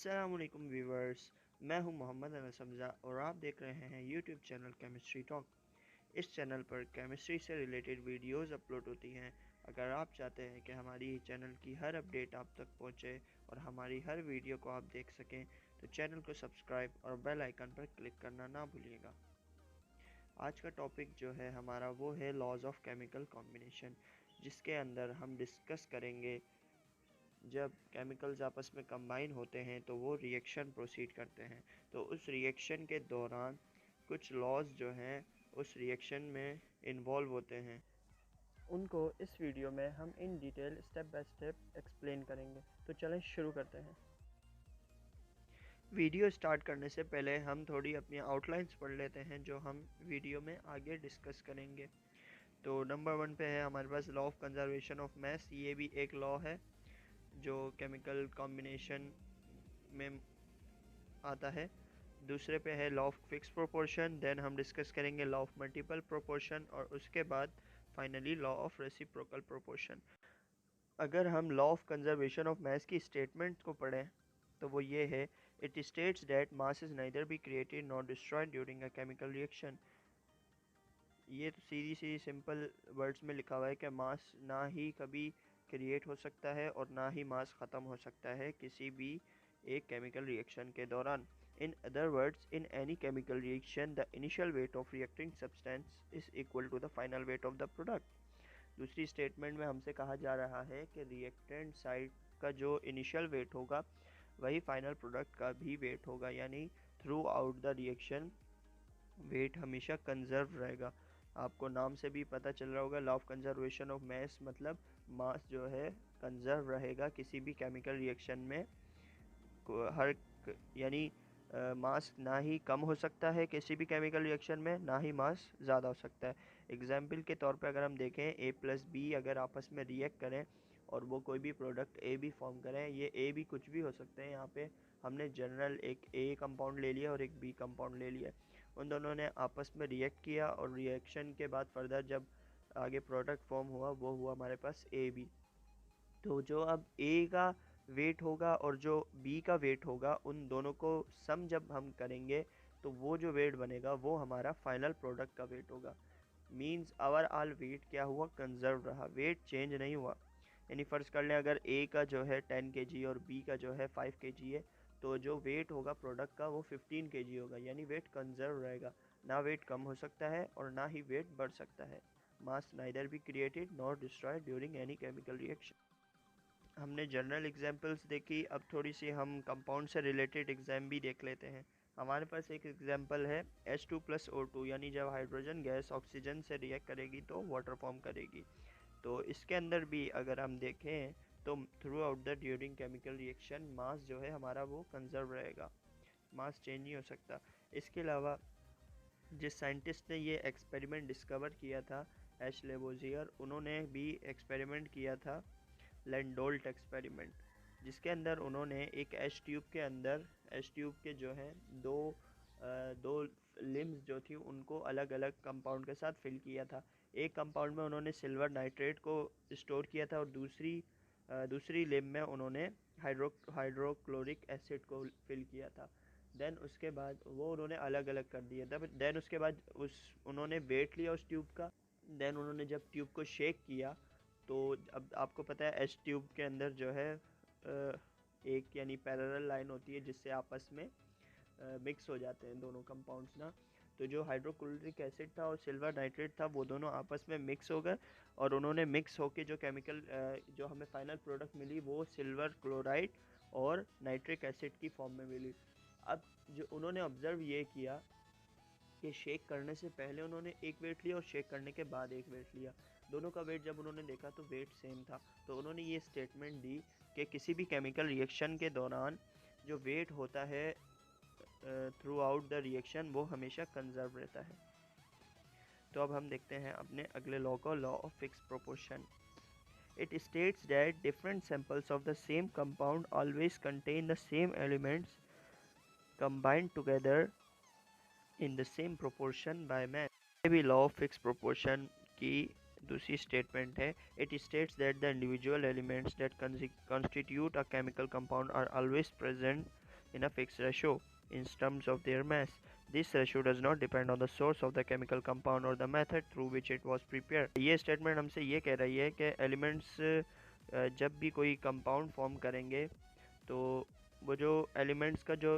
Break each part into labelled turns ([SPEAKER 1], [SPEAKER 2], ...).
[SPEAKER 1] अस्सलामुअलैकुम व्यूवर्स। मैं हूं मोहम्मद अनस हमज़ा और आप देख रहे हैं यूट्यूब चैनल केमिस्ट्री टॉक। इस चैनल पर केमिस्ट्री से रिलेटेड वीडियोस अपलोड होती हैं। अगर आप चाहते हैं कि हमारी चैनल की हर अपडेट आप तक पहुंचे और हमारी हर वीडियो को आप देख सकें तो चैनल को सब्सक्राइब और बेल आइकन पर क्लिक करना ना भूलिएगा। आज का टॉपिक जो है हमारा वो है लॉज ऑफ केमिकल कॉम्बिनेशन, जिसके अंदर हम डिस्कस करेंगे जब केमिकल्स आपस में कंबाइन होते हैं तो वो रिएक्शन प्रोसीड करते हैं। तो उस रिएक्शन के दौरान कुछ लॉज जो हैं उस रिएक्शन में इन्वॉल्व होते हैं, उनको इस वीडियो में हम in detail step by step explain करेंगे। तो चलें शुरू करते हैं। वीडियो स्टार्ट करने से पहले हम थोड़ी अपनी आउटलाइंस पढ़ लेते हैं जो हम वीडियो में आगे डिस्कस करेंगे। तो नंबर 1 पे है हमारे पास law of conservation of mass. ये भी एक लॉ है जो केमिकल कॉम्बिनेशन में आता है। दूसरे पे है law of fix proportion. Then हम डिस्कस करेंगे लॉ ऑफ मल्टीपल प्रोपोर्शन और उसके बाद finally law of reciprocal proportion. अगर हम law of conservation of mass की स्टेटमेंट को पढ़ें तो वो ये है, it states that mass is neither be created not destroyed during a chemical reaction. ये तो सीधी सी सिंपल वर्ड्स में लिखा हुआ है कि मास ना ही कभी क्रिएट हो सकता है और ना ही मास ख़त्म हो सकता है किसी भी एक केमिकल रिएक्शन के दौरान। In other words, in any chemical reaction the initial weight of reacting substance is equal to the final weight of the product. दूसरी स्टेटमेंट में हमसे कहा जा रहा है कि रिएक्टेंट साइड का जो इनिशियल वेट होगा वही फाइनल प्रोडक्ट का भी वेट होगा, यानी throughout the reaction weight हमेशा कंजर्व रहेगा। आपको नाम से भी पता चल रहा होगा, law of conservation of mass मतलब मास जो है कंजर्व रहेगा किसी भी केमिकल रिएक्शन में। हर यानी मास ना ही कम हो सकता है किसी भी केमिकल रिएक्शन में, ना ही मास ज़्यादा हो सकता है। एग्जाम्पल के तौर पे अगर हम देखें ए प्लस बी अगर आपस में रिएक्ट करें और वो कोई भी प्रोडक्ट ए बी फॉर्म करें, ये ए बी कुछ भी हो सकते हैं। यहाँ पे हमने जनरल एक ए कंपाउंड ले लिया और एक बी कंपाउंड ले लिया। उन दोनों ने आपस में रिएक्ट किया और रिएक्शन के बाद फर्दर जब आगे प्रोडक्ट फॉर्म हुआ वो हुआ हमारे पास ए बी। तो जो अब ए का वेट होगा और जो बी का वेट होगा उन दोनों को सम जब हम करेंगे तो वो जो वेट बनेगा वो हमारा फाइनल प्रोडक्ट का वेट होगा। मींस आवर ऑल वेट क्या हुआ, कंजर्व रहा, वेट चेंज नहीं हुआ। यानी फ़र्ज़ कर लें अगर ए का जो है 10 kg और बी का जो है 5 kg है, तो जो वेट होगा प्रोडक्ट का वो 15 kg होगा, यानी वेट कंजर्व रहेगा। ना वेट कम हो सकता है और ना ही वेट बढ़ सकता है। Mass neither be created nor destroyed during any chemical reaction. हमने जनरल एग्जांपल्स देखी, अब थोड़ी सी हम कंपाउंड से रिलेटेड एग्जाम भी देख लेते हैं। हमारे पास एक एग्जांपल है H2 प्लस O2, यानी जब हाइड्रोजन गैस ऑक्सीजन से रिएक्ट करेगी तो वाटर फॉर्म करेगी। तो इसके अंदर भी अगर हम देखें तो through out the during chemical reaction मास जो है हमारा वो कंजर्व रहेगा, मास चेंज नहीं हो सकता। इसके अलावा जिस साइंटिस्ट ने ये एक्सपेरिमेंट डिस्कवर किया था, एच लेबोजियर, उन्होंने भी एक्सपेरिमेंट किया था लैंडोल्ट एक्सपेरिमेंट, जिसके अंदर उन्होंने एक एच ट्यूब के अंदर एच ट्यूब के जो है दो लिम्स जो थी उनको अलग अलग कंपाउंड के साथ फिल किया था। एक कंपाउंड में उन्होंने सिल्वर नाइट्रेट को स्टोर किया था और दूसरी लिम में उन्होंने हाइड्रोक्लोरिक एसिड को फिल किया था। देन उसके बाद वो उन्होंने अलग अलग कर दिया था। देन उसके बाद उन्होंने वेट लिया उस ट्यूब का। देन उन्होंने जब ट्यूब को शेक किया तो अब आपको पता है एच ट्यूब के अंदर जो है एक यानी पैरेलल लाइन होती है जिससे आपस में मिक्स हो जाते हैं दोनों कंपाउंड्स ना। तो जो हाइड्रोक्लोरिक एसिड था और सिल्वर नाइट्रेट था वो दोनों आपस में मिक्स हो गए और उन्होंने मिक्स होके जो केमिकल जो हमें फाइनल प्रोडक्ट मिली वो सिल्वर क्लोराइड और नाइट्रिक एसिड की फॉर्म में मिली। अब जो उन्होंने ऑब्ज़र्व ये किया कि शेक करने से पहले उन्होंने एक वेट लिया और शेक करने के बाद एक वेट लिया, दोनों का वेट जब उन्होंने देखा तो वेट सेम था। तो उन्होंने ये स्टेटमेंट दी कि किसी भी केमिकल रिएक्शन के दौरान जो वेट होता है थ्रू आउट द रिएक्शन वो हमेशा कंजर्व रहता है। तो अब हम देखते हैं अपने अगले लॉ को, law of fix proportion. It states that different samples of the same compound always contain the same elements combined together in the same proportion by mass। ये भी लॉ ऑफ फिक्स प्रोपोर्शन की दूसरी statement है। It states that the individual elements that constitute a chemical compound are always present in a fixed ratio in terms of their mass. This ratio does not depend on the source of the chemical compound or the method through which it was prepared. ये statement हमसे ये कह रही है कि elements जब भी कोई कंपाउंड फॉर्म करेंगे तो वो जो एलिमेंट्स का जो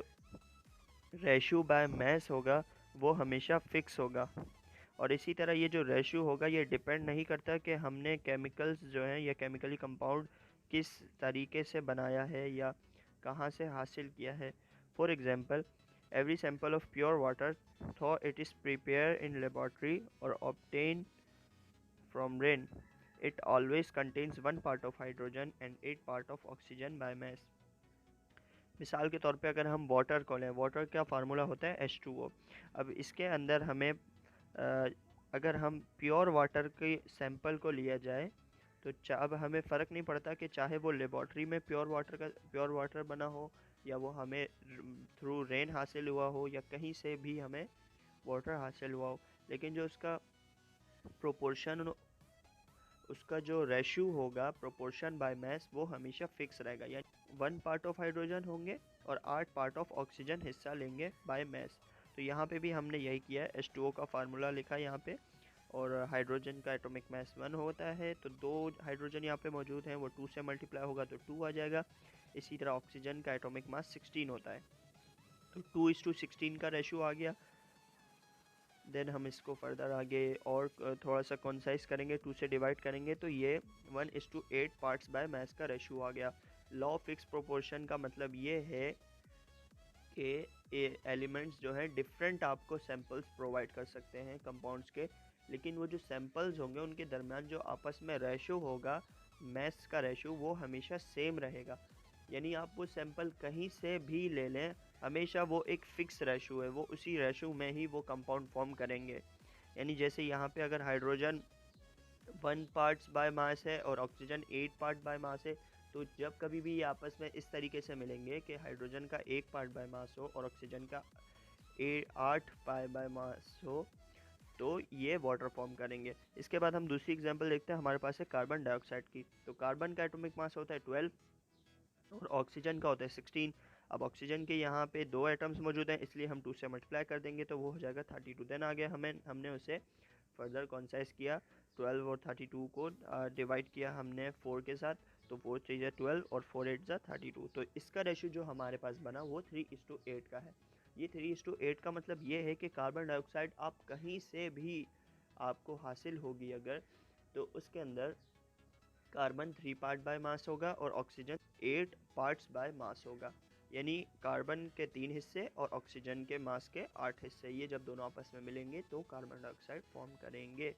[SPEAKER 1] रेशियो बाय मास होगा वो हमेशा फिक्स होगा। और इसी तरह ये जो रेशियो होगा ये डिपेंड नहीं करता कि हमने केमिकल्स जो हैं या केमिकली कंपाउंड किस तरीके से बनाया है या कहाँ से हासिल किया है। For example, every sample of pure water, though it is prepared in laboratory or obtained from rain, it always contains one part of hydrogen and 8 part of oxygen by mass. मिसाल के तौर पे अगर हम वाटर को लें, water का formula होता है H2O। अब इसके अंदर हमें अगर हम प्योर वाटर के सैंपल को लिया जाए तो अब हमें फ़र्क नहीं पड़ता कि चाहे वो लेबॉर्ट्री में प्योर वाटर बना हो या वो हमें थ्रू रेन हासिल हुआ हो या कहीं से भी हमें वाटर हासिल हुआ हो, लेकिन जो उसका प्रोपोर्शन, उसका जो रेशियो होगा प्रोपोर्शन बाय मास वो हमेशा फिक्स रहेगा। यानी 1 पार्ट ऑफ हाइड्रोजन होंगे और 8 पार्ट ऑफ ऑक्सीजन हिस्सा लेंगे बाय मास। तो यहाँ पे भी हमने यही किया है, H2O का फार्मूला लिखा है यहाँ पे, और हाइड्रोजन का एटॉमिक मास 1 होता है तो 2 हाइड्रोजन यहाँ पे मौजूद हैं, वो 2 से मल्टीप्लाई होगा तो 2 आ जाएगा। इसी तरह ऑक्सीजन का एटॉमिक मास 16 होता है तो 2:16 का रेशियो आ गया। देन हम इसको फर्दर आगे और थोड़ा सा कॉन्साइज करेंगे, 2 से डिवाइड करेंगे तो ये 1:8 पार्ट्स बाय मास का रेशियो आ गया। लॉ फिक्स प्रोपोर्शन का मतलब ये है कि एलिमेंट्स जो हैं डिफरेंट आपको सैंपल्स प्रोवाइड कर सकते हैं कंपाउंड्स के, लेकिन वो जो सैंपल्स होंगे उनके दरमियान जो आपस में रेशियो होगा, मास का रेशियो, वो हमेशा सेम रहेगा। यानी आप वो सैंपल कहीं से भी ले लें, हमेशा वो एक फ़िक्स रेशियो है, वो उसी रेशियो में ही वो कंपाउंड फॉर्म करेंगे। यानी जैसे यहाँ पे अगर हाइड्रोजन 1 पार्ट्स बाय मास है और ऑक्सीजन 8 पार्ट बाय मास है, तो जब कभी भी ये आपस में इस तरीके से मिलेंगे कि हाइड्रोजन का 1 पार्ट बाय मास हो और ऑक्सीजन का 8 पार्ट बाय मास हो, तो ये वाटर फॉर्म करेंगे। इसके बाद हम दूसरी एग्जांपल देखते हैं, हमारे पास है कार्बन डाइऑक्साइड की। तो कार्बन का एटॉमिक मास होता है 12 और ऑक्सीजन का होता है 16। अब ऑक्सीजन के यहाँ पे 2 एटम्स मौजूद हैं, इसलिए हम 2 से मल्टीप्लाई कर देंगे तो वो हो जाएगा 32। देन आ गया हमने उसे फर्दर कॉन्साइज किया, 12 और 32 को डिवाइड किया हमने 4 के साथ, तो 4 3 जा 12 और 4 8 जा 32। तो इसका रेशियो जो हमारे पास बना वो 3:8 का है। ये 3:8 का मतलब ये है कि कार्बन डाइऑक्साइड आप कहीं से भी आपको हासिल होगी अगर, तो उसके अंदर कार्बन 3 पार्ट बाय मास होगा और ऑक्सीजन 8 पार्ट्स बाय मास होगा। यानी कार्बन के 3 हिस्से और ऑक्सीजन के मास के 8 हिस्से, ये जब दोनों आपस में मिलेंगे तो कार्बन डाइऑक्साइड फॉर्म करेंगे।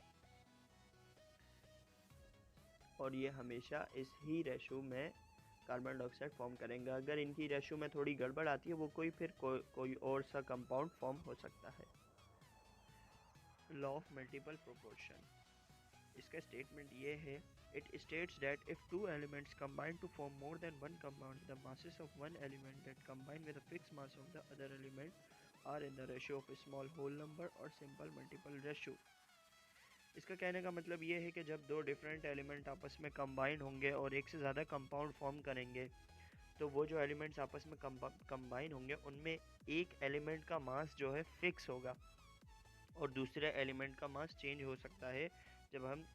[SPEAKER 1] और ये हमेशा इस ही रेशो में कार्बन डाइऑक्साइड फॉर्म करेंगे। अगर इनकी रेशो में थोड़ी गड़बड़ आती है वो कोई और सा कंपाउंड फॉर्म हो सकता है। लॉ ऑफ मल्टीपल प्रोपोर्शन, इसका स्टेटमेंट ये है, it states that if two elements combine to form more than one compound, the masses of one element that combine with a fixed mass of the other element are in the ratio of a small whole number or simple multiple ratio। इसका कहने का मतलब ये है कि जब दो different element आपस में कंबाइन होंगे और एक से ज़्यादा कंपाउंड फॉर्म करेंगे, तो वो जो एलिमेंट्स आपस में कंबाइन होंगे उनमें एक एलिमेंट का मास जो है फिक्स होगा और दूसरे एलिमेंट का मास चेंज हो सकता है जब हम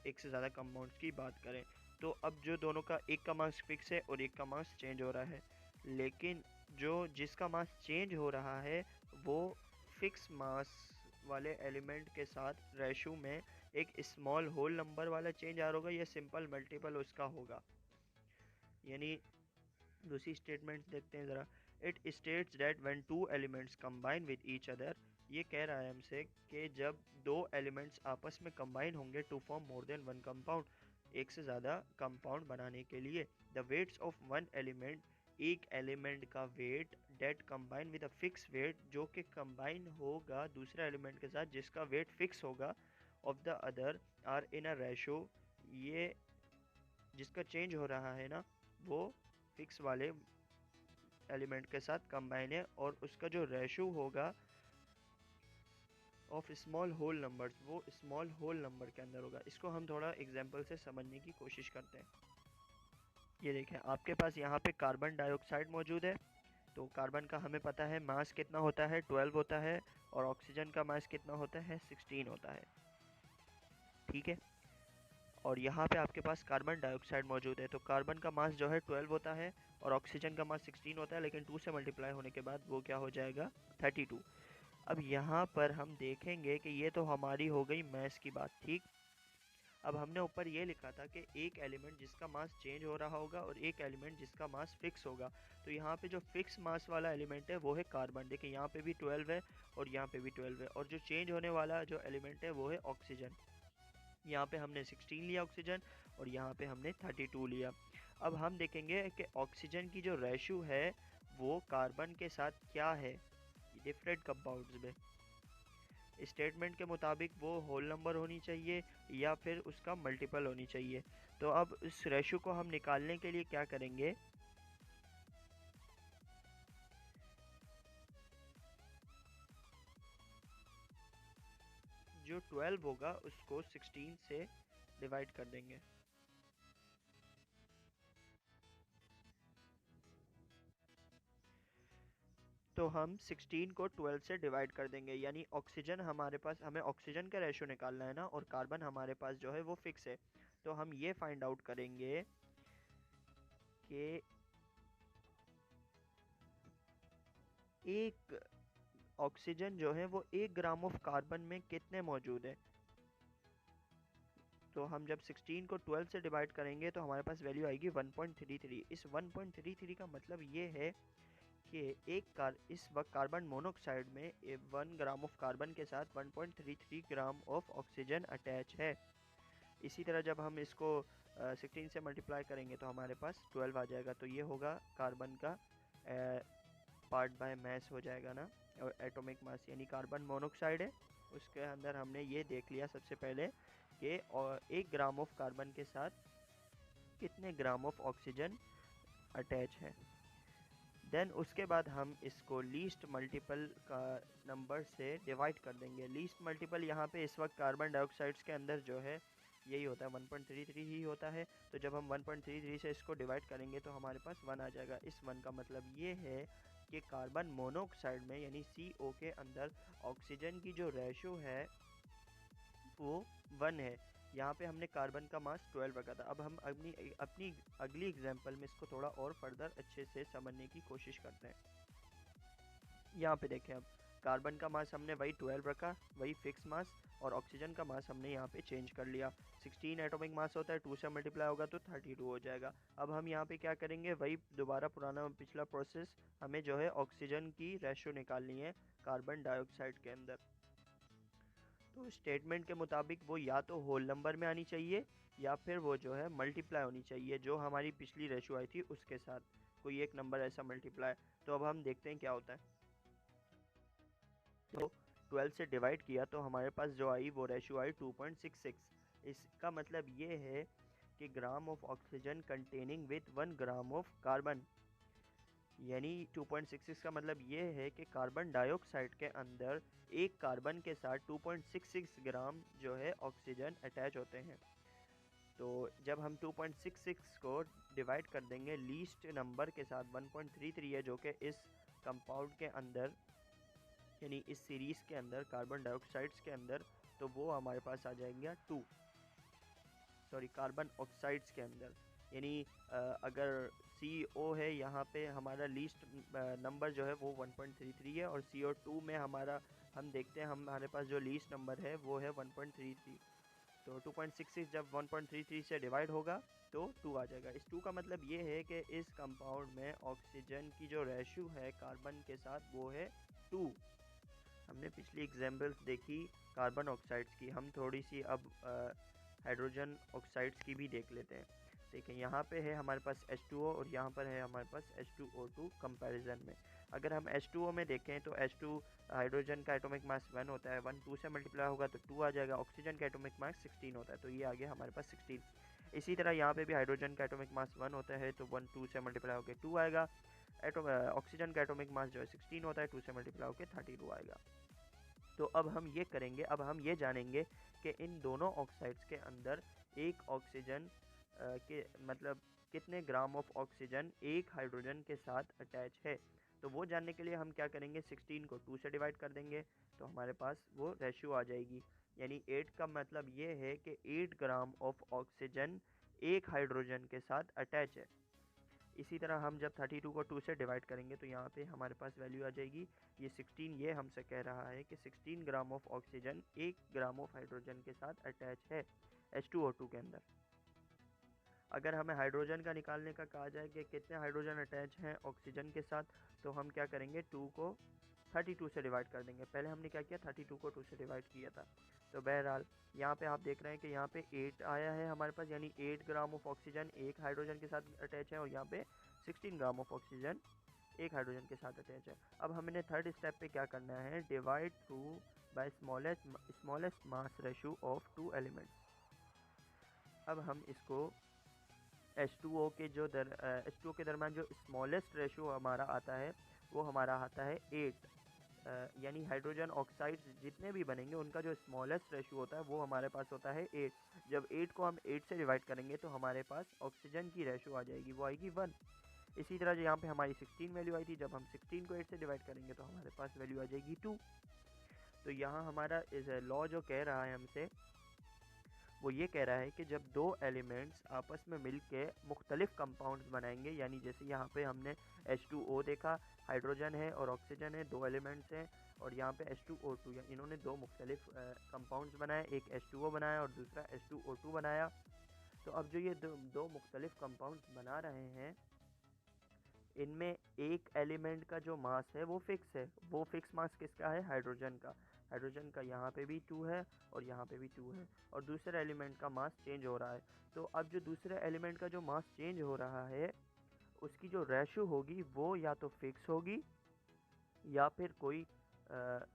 [SPEAKER 1] एक से ज़्यादा कंपाउंड्स की बात करें। तो अब जो दोनों का एक का मास फिक्स है और एक का मास चेंज हो रहा है, लेकिन जिसका मास चेंज हो रहा है वो फिक्स मास वाले एलिमेंट के साथ रेशो में एक स्मॉल होल नंबर वाला चेंज आ रहा होगा या सिंपल मल्टीपल उसका होगा। यानी दूसरी स्टेटमेंट देखते हैं ज़रा। It states that when two elements combine with each other, ये कह रहा है हमसे कि जब दो एलिमेंट्स आपस में कंबाइन होंगे to form more than one compound, एक से ज़्यादा कंपाउंड बनाने के लिए, the weights of one element, एक एलिमेंट का weight, that combine with a fix weight, जो कि कंबाइन होगा दूसरे एलिमेंट के साथ जिसका वेट फिक्स होगा, of the other are in a ratio, ये जिसका चेंज हो रहा है ना वो फिक्स वाले एलिमेंट के साथ कंबाइन है और उसका जो रेशो होगा ऑफ स्मॉल होल नंबर्स, वो स्मॉल होल नंबर के अंदर होगा। इसको हम थोड़ा एग्जांपल से समझने की कोशिश करते हैं। ये देखें, आपके पास यहाँ पे कार्बन डाइऑक्साइड मौजूद है, तो कार्बन का हमें पता है मास कितना होता है, 12 होता है, और ऑक्सीजन का मास कितना होता है, 16 होता है। ठीक है, और यहाँ पे आपके पास कार्बन डाइऑक्साइड मौजूद है, तो कार्बन का मास जो है 12 होता है और ऑक्सीजन का मास 16 होता है, लेकिन 2 से मल्टीप्लाई होने के बाद वो क्या हो जाएगा, 32। अब यहाँ पर हम देखेंगे कि ये तो हमारी हो गई मैस की बात, ठीक। अब हमने ऊपर ये लिखा था कि एक एलिमेंट जिसका मास चेंज हो रहा होगा और एक एलिमेंट जिसका मास फिक्स होगा। तो यहाँ पे जो फिक्स मास वाला एलिमेंट है वो है कार्बन। देखिए यहाँ पे भी 12 है और यहाँ पे भी 12 है, और जो चेंज होने वाला जो एलिमेंट है वो है ऑक्सीजन। यहाँ पे हमने 16 लिया ऑक्सीजन और यहाँ पे हमने 32 लिया। अब हम देखेंगे कि ऑक्सीजन की जो रेशो है वो कार्बन के साथ क्या है डिफरेंट कंपाउंड्स में। स्टेटमेंट के मुताबिक वो होल नंबर होनी चाहिए या फिर उसका मल्टीपल होनी चाहिए। तो अब इस रेशो को हम निकालने के लिए क्या करेंगे, जो 12 होगा उसको 16 से डिवाइड कर देंगे। तो हम 16 को 12 से डिवाइड कर देंगे, यानी ऑक्सीजन हमारे पास, हमें ऑक्सीजन का रेशो निकालना है ना, और कार्बन हमारे पास जो है वो फिक्स है। तो हम ये फाइंड आउट करेंगे कि एक ऑक्सीजन जो है वो 1 ग्राम ऑफ कार्बन में कितने मौजूद है। तो हम जब 16 को 12 से डिवाइड करेंगे तो हमारे पास वैल्यू आएगी 1.33। इस 1.33 का मतलब ये है कि इस वक्त कार्बन मोनोऑक्साइड में 1 ग्राम ऑफ कार्बन के साथ 1.33 ग्राम ऑफ ऑक्सीजन अटैच है। इसी तरह जब हम इसको 16 से मल्टीप्लाई करेंगे तो हमारे पास 12 आ जाएगा। तो ये होगा कार्बन का पार्ट बाय मास हो जाएगा ना, और एटॉमिक मास, यानी कार्बन मोनोऑक्साइड है उसके अंदर हमने ये देख लिया सबसे पहले कि 1 ग्राम ऑफ कार्बन के साथ कितने ग्राम ऑफ ऑक्सीजन अटैच है। देन उसके बाद हम इसको लीस्ट मल्टीपल का नंबर से डिवाइड कर देंगे। लीस्ट मल्टीपल यहाँ पे इस वक्त कार्बन डाइऑक्साइड्स के अंदर जो है यही होता है, 1.33 ही होता है। तो जब हम 1.33 से इसको डिवाइड करेंगे तो हमारे पास 1 आ जाएगा। इस 1 का मतलब ये है कि कार्बन मोनोऑक्साइड में यानी CO के अंदर ऑक्सीजन की जो रेशो है वो 1 है। यहाँ पे हमने कार्बन का मास 12 रखा था। अब हम अपनी अपनी अगली एग्जांपल में इसको थोड़ा और फर्दर अच्छे से समझने की कोशिश करते हैं। यहाँ पे देखें, अब कार्बन का मास हमने वही 12 रखा, वही फिक्स मास, और ऑक्सीजन का मास हमने यहाँ पे चेंज कर लिया। 16 एटॉमिक मास होता है, 2 से मल्टीप्लाई होगा तो 32 हो जाएगा। अब हम यहाँ पे क्या करेंगे, वही दोबारा पुराना पिछला प्रोसेस, हमें जो है ऑक्सीजन की रेशो निकालनी है कार्बन डाइऑक्साइड के अंदर। तो स्टेटमेंट के मुताबिक वो या तो होल नंबर में आनी चाहिए या फिर वो जो है मल्टीप्लाई होनी चाहिए, जो हमारी पिछली रेशो आई थी उसके साथ कोई एक नंबर ऐसा मल्टीप्लाई। तो अब हम देखते हैं क्या होता है। तो 12 से डिवाइड किया तो हमारे पास जो आई वो रेशो आई 2.66। इसका मतलब ये है कि gram of oxygen containing with 1 gram of carbon, यानी 2.66 का मतलब ये है कि कार्बन डाइऑक्साइड के अंदर एक कार्बन के साथ 2.66 ग्राम जो है ऑक्सीजन अटैच होते हैं। तो जब हम 2.66 को डिवाइड कर देंगे लीस्ट नंबर के साथ 1.33 है जो कि इस कंपाउंड के अंदर यानी इस सीरीज़ के अंदर कार्बन डाइऑक्साइड्स के अंदर, तो वो हमारे पास आ जाएंगे कार्बन ऑक्साइड्स के अंदर। यानी अगर CO है यहाँ पे हमारा लीस्ट नंबर जो है वो 1.33 है, और CO2 में हमारा हम देखते हैं हमारे पास जो लीस्ट नंबर है वो है 1.33। तो 2.66 जब 1.33 से डिवाइड होगा तो 2 आ जाएगा। इस 2 का मतलब ये है कि इस कंपाउंड में ऑक्सीजन की जो रेशो है कार्बन के साथ वो है 2। हमने पिछली एग्जाम्पल्स देखी कार्बन ऑक्साइड्स की, हम थोड़ी सी अब हाइड्रोजन ऑक्साइड्स की भी देख लेते हैं। देखिए यहाँ पे है हमारे पास H2O और यहाँ पर है हमारे पास H2O2 कंपैरिजन में। अगर हम H2O में देखें तो H2 हाइड्रोजन का एटॉमिक मास 1 होता है, 1 2 से मल्टीप्लाई होगा तो 2 आ जाएगा। ऑक्सीजन का एटॉमिक मास 16 होता है तो ये आ गया हमारे पास 16। इसी तरह यहाँ पे भी हाइड्रोजन का एटॉमिक मास 1 होता है तो 1 2 से मल्टीप्लाई होकर 2 आएगा। ऑक्सीजन का एटॉमिक मास जो है 16 होता है, 2 से मल्टीप्लाई होकर 32 आएगा। तो अब हम ये करेंगे, अब हम ये जानेंगे कि इन दोनों ऑक्साइड्स के अंदर एक ऑक्सीजन के मतलब कितने ग्राम ऑफ ऑक्सीजन एक हाइड्रोजन के साथ अटैच है। तो वो जानने के लिए हम क्या करेंगे, 16 को 2 से डिवाइड कर देंगे तो हमारे पास वो रेशियो आ जाएगी। यानी 8 का मतलब ये है कि 8 ग्राम ऑफ ऑक्सीजन एक हाइड्रोजन के साथ अटैच है। इसी तरह हम जब 32 को 2 से डिवाइड करेंगे तो यहाँ पे हमारे पास वैल्यू आ जाएगी ये 16। ये हमसे कह रहा है कि 16 gram of oxygen 1 gram of hydrogen के साथ अटैच है H2O2 के अंदर। अगर हमें हाइड्रोजन का निकालने का कहा जाए कि कितने हाइड्रोजन अटैच हैं ऑक्सीजन के साथ, तो हम क्या करेंगे, 2 को 32 से डिवाइड कर देंगे। पहले हमने क्या किया, 32 को 2 से डिवाइड किया था। तो बहरहाल यहाँ पे आप देख रहे हैं कि यहाँ पे 8 आया है हमारे पास, यानी 8 ग्राम ऑफ ऑक्सीजन एक हाइड्रोजन के साथ अटैच है, और यहाँ पे 16 ग्राम ऑफ ऑक्सीजन एक हाइड्रोजन के साथ अटैच है। अब हमने थर्ड स्टेप पे क्या करना है, divide through by smallest mass ratio of 2 elements. अब हम इसको H2O के दरम्यान जो स्मॉलेस्ट रेशियो हमारा आता है वो हमारा आता है 8। यानी हाइड्रोजन ऑक्साइड्स जितने भी बनेंगे उनका जो स्मॉलेस्ट रेशियो होता है वो हमारे पास होता है 8। जब 8 को हम 8 से डिवाइड करेंगे तो हमारे पास ऑक्सीजन की रेशियो आ जाएगी, वो आएगी 1। इसी तरह जो यहाँ पे हमारी 16 वैल्यू आई थी, जब हम 16 को 8 से डिवाइड करेंगे तो हमारे पास वैल्यू आ जाएगी 2। तो यहाँ हमारा इस लॉ जो कह रहा है हमसे, वो ये कह रहा है कि जब दो एलिमेंट्स आपस में मिलके मुख्तलिफ कंपाउंड्स बनाएंगे, यानी जैसे यहाँ पे हमने H2O देखा, हाइड्रोजन है और ऑक्सीजन है, दो एलिमेंट्स हैं, और यहाँ पे H2O2, इन्होंने दो मुख्तलिफ कंपाउंड्स बनाए, एक H2O बनाया और दूसरा H2O2 बनाया। तो अब जो ये दो मुख्तलिफ कंपाउंड्स बना रहे हैं, इनमें एक एलिमेंट का जो मास है वो फिक्स है। वो फिक्स मास किसका है, हाइड्रोजन का। हाइड्रोजन का यहाँ पे भी 2 है और यहाँ पे भी 2 है, और दूसरे एलिमेंट का मास चेंज हो रहा है। तो अब जो दूसरे एलिमेंट का जो मास चेंज हो रहा है उसकी जो रेशो होगी वो या तो फिक्स होगी या फिर कोई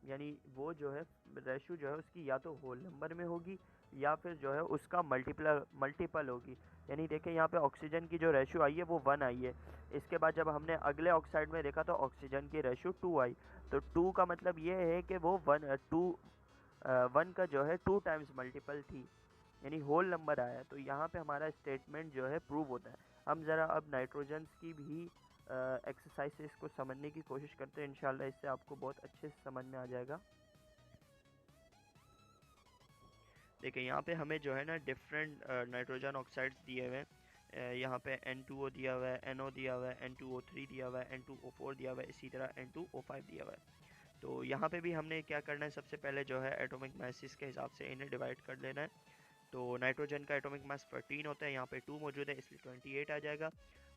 [SPEAKER 1] यानी वो जो है रेशो जो है उसकी या तो होल नंबर में होगी या फिर जो है उसका मल्टीपल होगी। यानी देखें यहाँ पे ऑक्सीजन की जो रेशो आई है वो 1 आई है। इसके बाद जब हमने अगले ऑक्साइड में देखा तो ऑक्सीजन की रेशो 2 आई। तो 2 का मतलब ये है कि वो 1 का जो है 2 टाइम्स मल्टीपल थी, यानी होल नंबर आया। तो यहाँ पे हमारा स्टेटमेंट जो है प्रूव होता है। हम ज़रा अब नाइट्रोजन की भी एक्सरसाइजेस को समझने की कोशिश करते हैं, इंशाल्लाह इससे आपको बहुत अच्छे से समझ में आ जाएगा। देखिए यहाँ पे हमें जो है ना डिफरेंट नाइट्रोजन ऑक्साइड्स दिए हुए हैं। यहाँ पे N2O दिया हुआ है, NO दिया हुआ है, N2O3 दिया हुआ है, N2O4 दिया हुआ है, इसी तरह N2O5 दिया हुआ है। तो यहाँ पे भी हमने क्या करना है, सबसे पहले जो है एटॉमिक मासेस के हिसाब से इन्हें डिवाइड कर लेना है। तो नाइट्रोजन का एटॉमिक मास 14 होता है, यहाँ पे 2 मौजूद है इसलिए 28 आ जाएगा।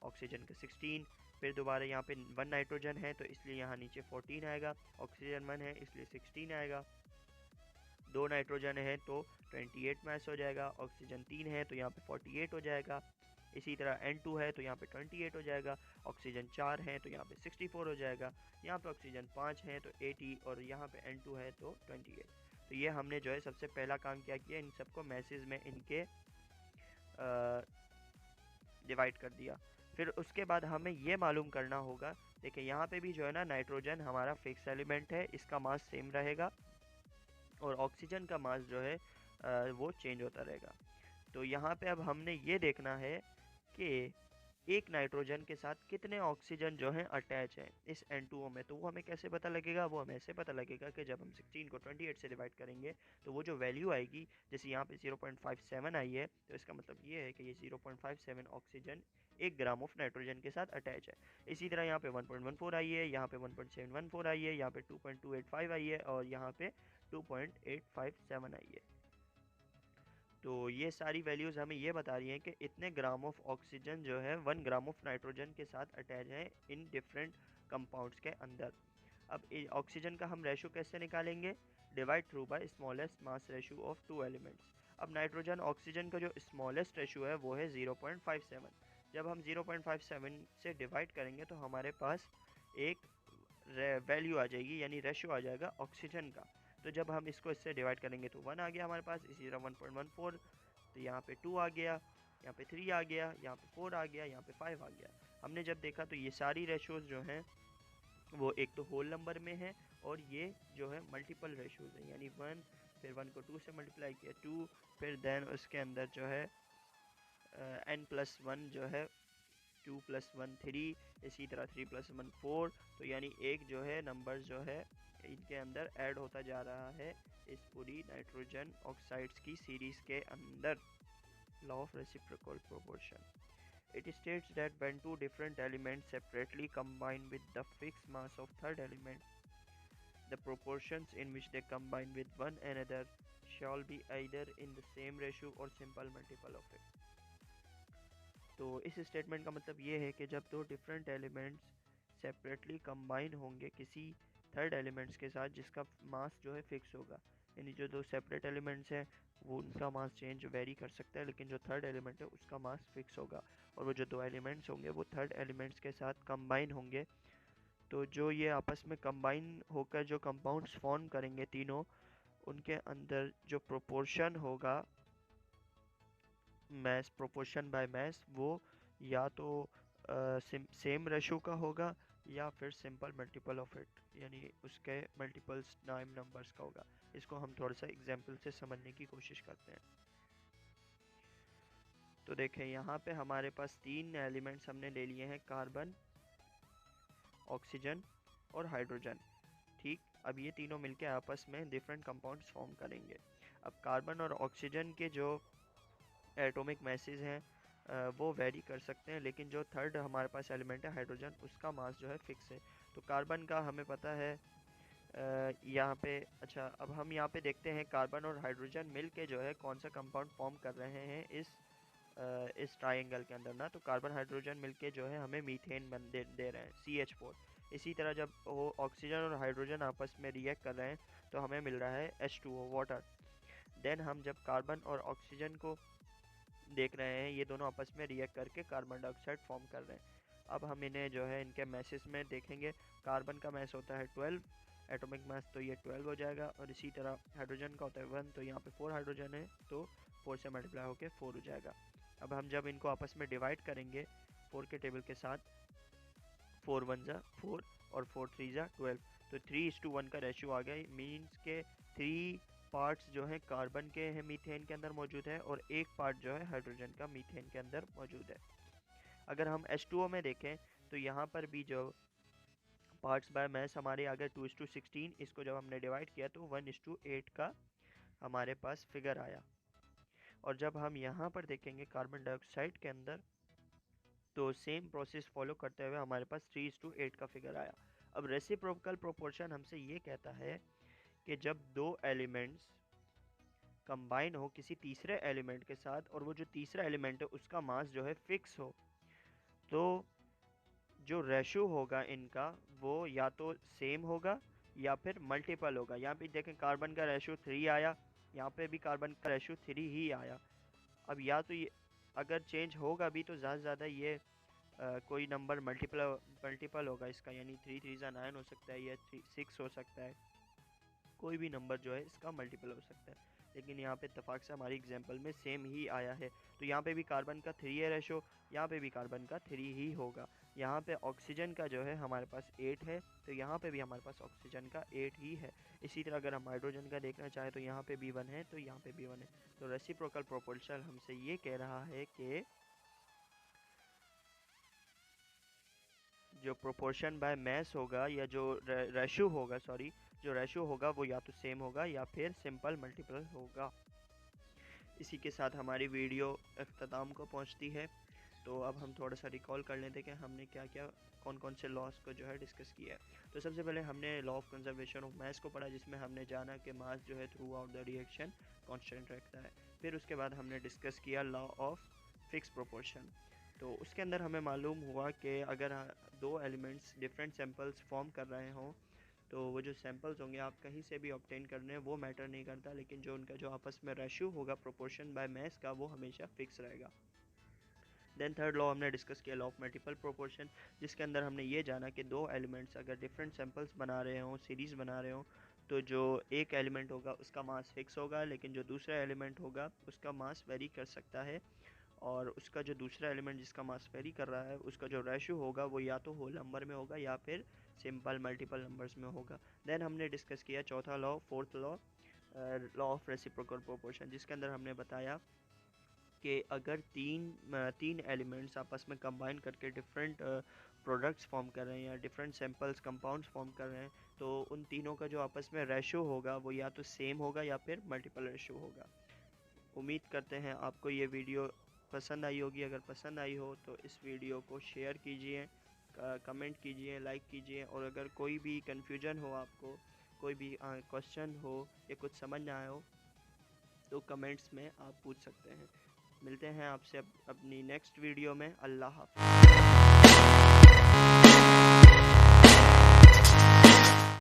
[SPEAKER 1] ऑक्सीजन का 16, फिर दोबारा यहाँ पे 1 नाइट्रोजन है तो इसलिए यहाँ नीचे 14 आएगा। ऑक्सीजन 1 है इसलिए 16 आएगा। 2 नाइट्रोजन है तो 28 मास हो जाएगा। ऑक्सीजन 3 है तो यहाँ पे 48 हो जाएगा। इसी तरह N2 है तो यहाँ पे 28 हो जाएगा। ऑक्सीजन 4 है तो यहाँ पे 64 हो जाएगा। यहाँ पे ऑक्सीजन 5 है तो 80, और यहाँ पे N2 है तो 28। तो ये हमने जो है सबसे पहला काम क्या किया, इन सबको मैसेज में इनके डिवाइड कर दिया। फिर उसके बाद हमें ये मालूम करना होगा, देखिए यहाँ पे भी जो है ना नाइट्रोजन हमारा फिक्स एलिमेंट है, इसका मास सेम रहेगा, और ऑक्सीजन का मास जो है वो चेंज होता रहेगा। तो यहाँ पे अब हमने ये देखना है कि एक नाइट्रोजन के साथ कितने ऑक्सीजन जो हैं अटैच हैं इस N2O में। तो वो हमें कैसे पता लगेगा, वो हमें ऐसे पता लगेगा कि जब हम 16 को 28 से डिवाइड करेंगे तो वो जो वैल्यू आएगी, जैसे यहाँ पे 0.57 आई है तो इसका मतलब ये है कि ये 0.57 ऑक्सीजन 1 ग्राम ऑफ नाइट्रोजन के साथ अटैच है। इसी तरह यहाँ पे 1.14 आई है, यहाँ पे 1.714 आई है, यहाँ पे 2.285 आई है, और यहाँ पे 2.857 आई है। तो ये सारी वैल्यूज़ हमें ये बता रही हैं कि इतने ग्राम ऑफ ऑक्सीजन जो है 1 ग्राम ऑफ नाइट्रोजन के साथ अटैच है इन डिफरेंट कंपाउंड्स के अंदर। अब ऑक्सीजन का हम रेशो कैसे निकालेंगे, divide through by smallest mass ratio of 2 elements. अब नाइट्रोजन ऑक्सीजन का जो स्मॉलेस्ट रेशो है वो है 0.57। जब हम 0.57 से डिवाइड करेंगे तो हमारे पास एक वैल्यू आ जाएगी, यानी रेशो आ जाएगा ऑक्सीजन का। तो जब हम इसको इससे डिवाइड करेंगे तो 1 आ गया हमारे पास, इसी तरह 1.14, तो यहाँ पे 2 आ गया, यहाँ पे 3 आ गया, यहाँ पे 4 आ गया, यहाँ पे 5 आ गया। हमने जब देखा तो ये सारी रेशोज़ जो हैं वो एक तो होल नंबर में है, और ये जो है मल्टीपल रेशोज़ हैं, यानी 1, फिर 1 को 2 से मल्टीप्लाई किया 2, फिर देन उसके अंदर जो है n+1 जो है 2+1 3, इसी तरह 3+1 4। तो यानी एक जो है नंबर जो है इनके अंदर ऐड होता जा रहा है इस पूरी नाइट्रोजन ऑक्साइड्स की सीरीज के अंदर। Law of reciprocal proportion, it states that when two different elements separately combine with the fixed mass of third element, the proportions in which they combine with one another shall be either in the same ratio or simple multiple of it। तो इस statement का मतलब ये है कि जब दो different elements separately combine होंगे किसी थर्ड एलिमेंट्स के साथ जिसका मास जो है फिक्स होगा, यानी जो दो सेपरेट एलिमेंट्स हैं वो उनका मास चेंज वेरी कर सकता है, लेकिन जो थर्ड एलिमेंट है उसका मास फिक्स होगा। और वो जो दो एलिमेंट्स होंगे वो थर्ड एलिमेंट्स के साथ कंबाइन होंगे, तो जो ये आपस में कंबाइन होकर जो कंपाउंड्स फॉर्म करेंगे तीनों, उनके अंदर जो प्रोपोर्शन होगा मैस, प्रोपोर्शन बाय मैस, वो या तो सेम रेशो का होगा या फिर सिंपल मल्टीपल ऑफ इट, यानी उसके मल्टीपल्स टाइम नंबर्स का होगा। इसको हम थोड़ा सा एग्जांपल से समझने की कोशिश करते हैं। तो देखें यहाँ पे हमारे पास तीन एलिमेंट्स हमने ले लिए हैं, कार्बन, ऑक्सीजन और हाइड्रोजन। ठीक, अब ये तीनों मिलके आपस में डिफरेंट कंपाउंड्स फॉर्म करेंगे। अब कार्बन और ऑक्सीजन के जो एटॉमिक मैसेज हैं वो वेरी कर सकते हैं, लेकिन जो थर्ड हमारे पास एलिमेंट है हाइड्रोजन, उसका मास जो है फिक्स है। तो कार्बन का हमें पता है यहाँ पे, अच्छा अब हम यहाँ पे देखते हैं कार्बन और हाइड्रोजन मिल के जो है कौन सा कंपाउंड फॉर्म कर रहे हैं इस ट्राइंगल के अंदर ना। तो कार्बन हाइड्रोजन मिलके जो है हमें मीथेन दे रहे हैं, CH4। इसी तरह जब वो ऑक्सीजन और हाइड्रोजन आपस में रिएक्ट कर रहे हैं तो हमें मिल रहा है H2O, वाटर। देन हम जब कार्बन और ऑक्सीजन को देख रहे हैं, ये दोनों आपस में रिएक्ट करके कार्बन डाइऑक्साइड फॉर्म कर रहे हैं। अब हम इन्हें जो है इनके मैसेस में देखेंगे। कार्बन का मैस होता है 12 एटॉमिक मास, तो ये 12 हो जाएगा। और इसी तरह हाइड्रोजन का होता है 1, तो यहाँ पे 4 हाइड्रोजन है तो 4 से मल्टीप्लाई होकर 4 हो जाएगा। अब हम जब इनको आपस में डिवाइड करेंगे 4 के टेबल के साथ, 4 1 जा 4 और 4 3 जा 12, तो 3:1 का रेशियो आ गया। मीन्स के 3 पार्ट्स जो है कार्बन के हैं मीथेन के अंदर मौजूद है और एक पार्ट जो है हाइड्रोजन का मीथेन के अंदर मौजूद है। अगर हम H2O में देखें तो यहाँ पर भी जो पार्ट्स बाय मैस हमारे आ गए 2:16, इसको जब हमने डिवाइड किया तो 1:8 का हमारे पास फिगर आया। और जब हम यहाँ पर देखेंगे कार्बन डाइऑक्साइड के अंदर, तो सेम प्रोसेस फॉलो करते हुए हमारे पास 3:8 का फिगर आया। अब रेसिप्रोकल प्रोपोर्शन हमसे ये कहता है कि जब दो एलिमेंट्स कंबाइन हो किसी तीसरे एलिमेंट के साथ और वो जो तीसरा एलिमेंट है उसका मास जो है फिक्स हो, तो जो रेशो होगा इनका वो या तो सेम होगा या फिर मल्टीपल होगा। यहाँ पे देखें कार्बन का रेशो 3 आया, यहाँ पे भी कार्बन का रेशो 3 ही आया। अब या तो ये अगर चेंज होगा भी तो ज़्यादा से ज़्यादा ये कोई नंबर मल्टीपल होगा इसका, यानी 3 3 9 हो सकता है या 6 हो सकता है, कोई भी नंबर जो है इसका मल्टीपल हो सकता है। लेकिन यहाँ पे इत्तेफाक से हमारी एग्जांपल में सेम ही आया है, तो यहाँ पे भी कार्बन का 3 है रेशो, यहाँ पे भी कार्बन का 3 ही होगा। यहाँ पे ऑक्सीजन का जो है हमारे पास 8 है, तो यहाँ पे भी हमारे पास ऑक्सीजन का 8 ही है। इसी तरह अगर हम हाइड्रोजन का देखना चाहें तो यहाँ पे भी 1 है, तो यहाँ पे भी 1 है। तो रेसिप्रोकल प्रोपोर्शनल हमसे ये कह रहा है कि जो प्रोपोर्शन बाय मैस होगा या जो रेशो होगा, सॉरी, जो रेशो होगा वो या तो सेम होगा या फिर सिंपल मल्टीपल होगा। इसी के साथ हमारी वीडियो अख्ताम को पहुंचती है। तो अब हम थोड़ा सा रिकॉल कर लेते हैं कि हमने क्या क्या कौन कौन से लॉस को जो है डिस्कस किया है। तो सबसे पहले हमने लॉ ऑफ कंजर्वेशन ऑफ मास को पढ़ा, जिसमें हमने जाना कि मास जो है through out the reaction constant रहता है। फिर उसके बाद हमने डिस्कस किया लॉ ऑफ फिक्स प्रोपोर्शन। तो उसके अंदर हमें मालूम हुआ कि अगर दो एलिमेंट्स डिफरेंट सैम्पल्स फॉर्म कर रहे हों तो वो जो सैम्पल्स होंगे आप कहीं से भी ऑब्टेन कर रहे हैं वो मैटर नहीं करता, लेकिन जो उनका जो आपस में रेशियो होगा प्रोपोर्शन बाय मैस का वो हमेशा फिक्स रहेगा। देन थर्ड लॉ हमने डिस्कस किया लॉ ऑफ मल्टीपल प्रोपोर्शन, जिसके अंदर हमने ये जाना कि दो एलिमेंट्स अगर डिफरेंट सैम्पल्स बना रहे हों, सीरीज़ बना रहे हों, तो जो एक एलिमेंट होगा उसका मास फिक्स होगा, लेकिन जो दूसरा एलिमेंट होगा उसका मास वेरी कर सकता है। और उसका जो दूसरा एलिमेंट जिसका मास वेरी कर रहा है उसका जो रेशियो होगा वो या तो होल नंबर में होगा या फिर सिंपल मल्टीपल नंबर्स में होगा। देन हमने डिस्कस किया चौथा law, fourth law, law of reciprocal proportion, जिसके अंदर हमने बताया कि अगर तीन एलिमेंट्स आपस में कंबाइन करके डिफरेंट प्रोडक्ट्स फॉर्म कर रहे हैं या डिफरेंट सैम्पल्स कंपाउंड्स फॉर्म कर रहे हैं, तो उन तीनों का जो आपस में रेशो होगा वो या तो सेम होगा या फिर मल्टीपल रेशो होगा। उम्मीद करते हैं आपको ये वीडियो पसंद आई होगी। अगर पसंद आई हो तो इस वीडियो को शेयर कीजिए, कमेंट कीजिए, लाइक कीजिए, और अगर कोई भी कन्फ्यूजन हो, आपको कोई भी क्वेश्चन हो या कुछ समझ ना आए हो तो कमेंट्स में आप पूछ सकते हैं। मिलते हैं आपसे अपनी नेक्स्ट वीडियो में। अल्लाह हाफ़िज़।